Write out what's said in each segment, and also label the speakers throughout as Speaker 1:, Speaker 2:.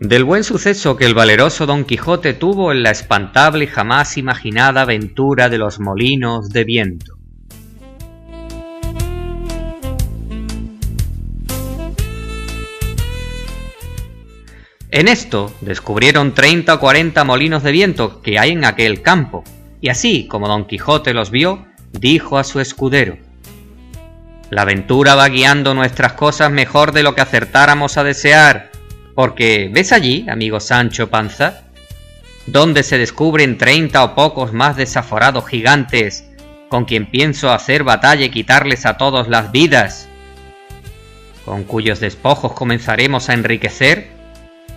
Speaker 1: Del buen suceso que el valeroso Don Quijote tuvo en la espantable y jamás imaginada aventura de los molinos de viento. En esto descubrieron 30 o 40 molinos de viento que hay en aquel campo, y así como Don Quijote los vio, dijo a su escudero: «La aventura va guiando nuestras cosas mejor de lo que acertáramos a desear, porque ¿ves allí, amigo Sancho Panza, donde se descubren 30 o pocos más desaforados gigantes, con quien pienso hacer batalla y quitarles a todos las vidas, con cuyos despojos comenzaremos a enriquecer?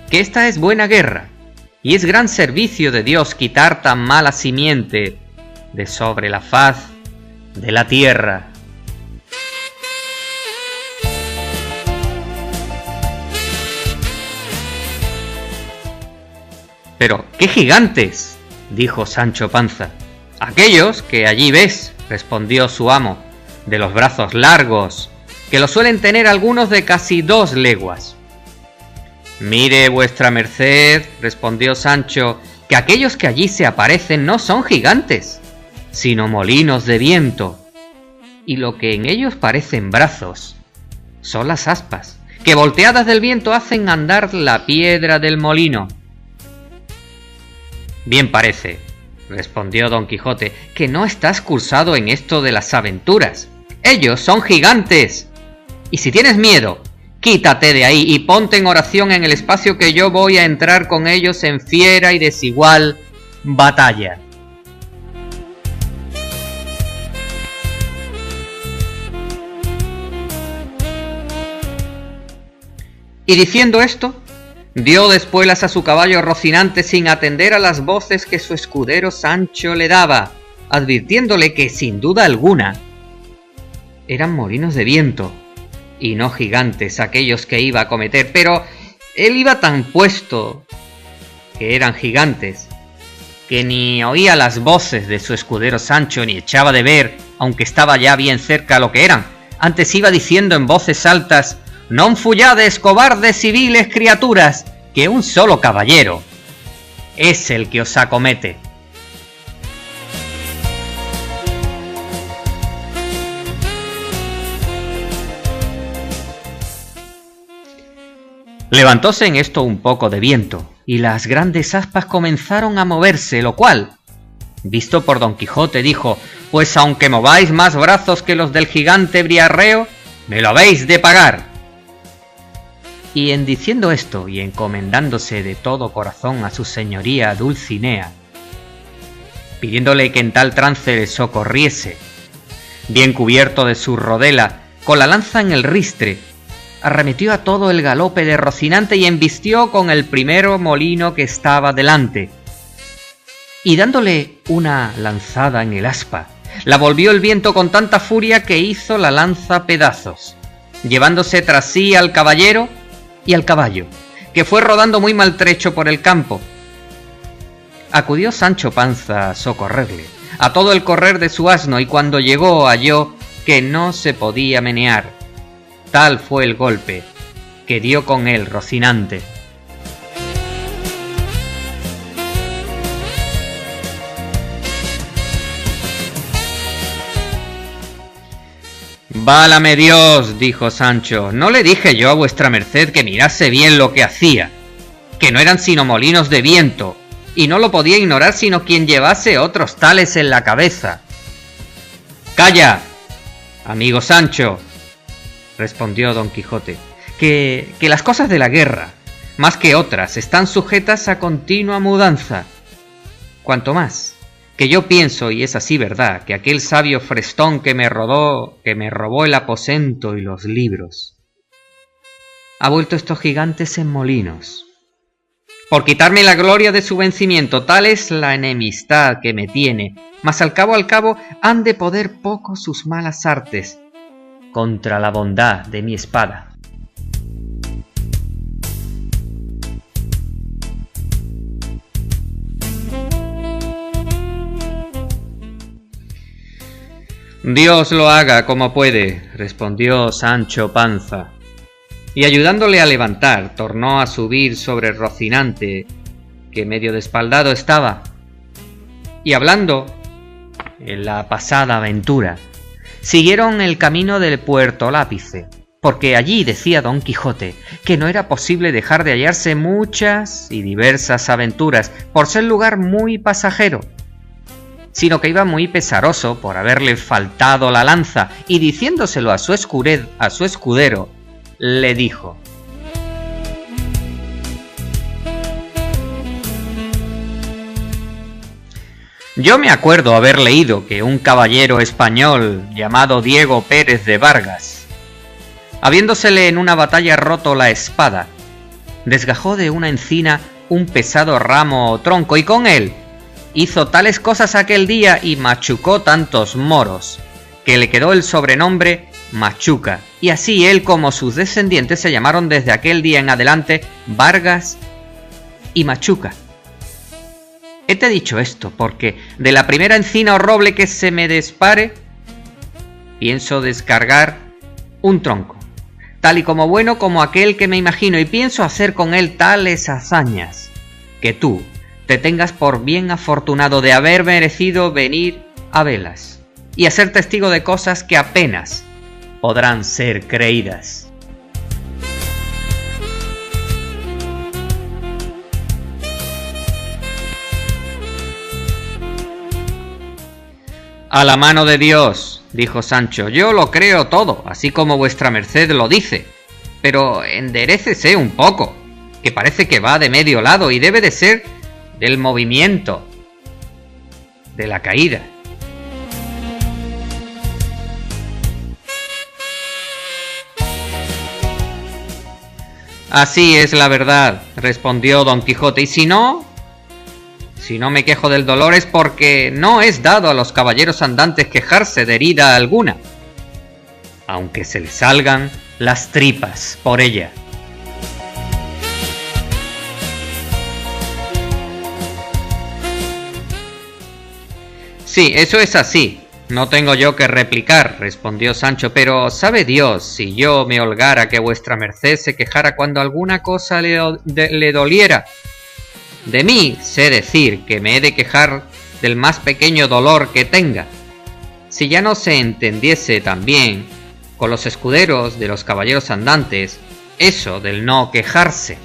Speaker 1: Que esta es buena guerra, y es gran servicio de Dios quitar tan mala simiente de sobre la faz de la tierra». «¿Pero qué gigantes?», dijo Sancho Panza. «Aquellos que allí ves», respondió su amo, «de los brazos largos, que los suelen tener algunos de casi 2 leguas». «Mire vuestra merced», respondió Sancho, «que aquellos que allí se aparecen no son gigantes, sino molinos de viento, y lo que en ellos parecen brazos son las aspas, que volteadas del viento hacen andar la piedra del molino». «Bien parece», respondió Don Quijote, «que no estás cursado en esto de las aventuras. Ellos son gigantes, y si tienes miedo, quítate de ahí y ponte en oración en el espacio que yo voy a entrar con ellos en fiera y desigual batalla». Y diciendo esto, dio de espuelas a su caballo Rocinante sin atender a las voces que su escudero Sancho le daba, advirtiéndole que sin duda alguna eran molinos de viento y no gigantes aquellos que iba a cometer, pero él iba tan puesto que eran gigantes que ni oía las voces de su escudero Sancho ni echaba de ver, aunque estaba ya bien cerca lo que eran. Antes iba diciendo en voces altas: «Non fullades, cobardes civiles criaturas, que un solo caballero es el que os acomete». Levantóse en esto un poco de viento, y las grandes aspas comenzaron a moverse, lo cual, visto por Don Quijote, dijo: «Pues aunque mováis más brazos que los del gigante Briarreo, me lo habéis de pagar». Y en diciendo esto y encomendándose de todo corazón a su señoría Dulcinea, pidiéndole que en tal trance le socorriese, bien cubierto de su rodela, con la lanza en el ristre, arremetió a todo el galope de Rocinante y embistió con el primero molino que estaba delante, y dándole una lanzada en el aspa, la volvió el viento con tanta furia que hizo la lanza pedazos, llevándose tras sí al caballero y al caballo, que fue rodando muy maltrecho por el campo. Acudió Sancho Panza a socorrerle, a todo el correr de su asno, y cuando llegó halló que no se podía menear. Tal fue el golpe que dio con él Rocinante. «Válame Dios», dijo Sancho, «no le dije yo a vuestra merced que mirase bien lo que hacía, que no eran sino molinos de viento, y no lo podía ignorar sino quien llevase otros tales en la cabeza». «Calla, amigo Sancho», respondió Don Quijote, que las cosas de la guerra, más que otras, están sujetas a continua mudanza. Cuanto más que yo pienso, y es así verdad, que aquel sabio Frestón que me robó el aposento y los libros, ha vuelto estos gigantes en molinos, por quitarme la gloria de su vencimiento. Tal es la enemistad que me tiene, mas al cabo han de poder poco sus malas artes contra la bondad de mi espada. «Dios lo haga como puede», respondió Sancho Panza. y ayudándole a levantar, tornó a subir sobre Rocinante, que medio despaldado estaba, y hablando en la pasada aventura, siguieron el camino del Puerto Lápice, porque allí decía Don Quijote que no era posible dejar de hallarse muchas y diversas aventuras por ser lugar muy pasajero, sino que iba muy pesaroso por haberle faltado la lanza, y diciéndoselo a su escudero, le dijo: yo me acuerdo haber leído que un caballero español llamado Diego Pérez de Vargas, habiéndosele en una batalla roto la espada, desgajó de una encina un pesado ramo o tronco, y con él hizo tales cosas aquel día y machucó tantos moros, que le quedó el sobrenombre Machuca, y así él como sus descendientes se llamaron desde aquel día en adelante Vargas y Machuca. Hete dicho esto porque de la primera encina o roble que se me dispare, pienso descargar un tronco, tal y como bueno como aquel que me imagino, y pienso hacer con él tales hazañas, que tú te tengas por bien afortunado de haber merecido venir a velas, y a ser testigo de cosas que apenas podrán ser creídas. A la mano de Dios, dijo Sancho, yo lo creo todo, así como vuestra merced lo dice, pero enderécese un poco, que parece que va de medio lado y debe de ser del movimiento de la caída. Así es la verdad, respondió Don Quijote, y si no me quejo del dolor es porque no es dado a los caballeros andantes quejarse de herida alguna, aunque se les salgan las tripas por ella. Sí, eso es así, no tengo yo que replicar, respondió Sancho, pero sabe Dios si yo me holgara que vuestra merced se quejara cuando alguna cosa le doliera. De mí sé decir que me he de quejar del más pequeño dolor que tenga. Si ya no se entendiese también con los escuderos de los caballeros andantes eso del no quejarse.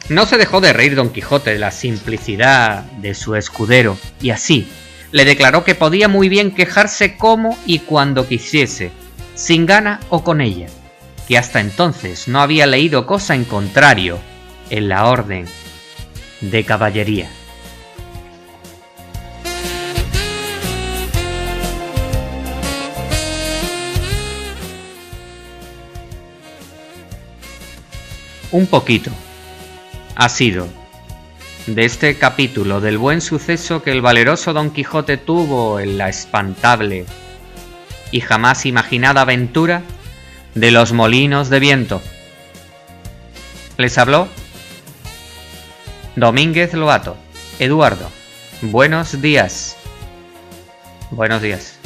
Speaker 1: No se dejó de reír Don Quijote de la simplicidad de su escudero, y así le declaró que podía muy bien quejarse como y cuando quisiese, sin gana o con ella, que hasta entonces no había leído cosa en contrario en la orden de caballería. Un poquito ha sido de este capítulo del buen suceso que el valeroso Don Quijote tuvo en la espantable y jamás imaginada aventura de los molinos de viento. Les habló Domínguez Lobato. Eduardo, buenos días. Buenos días.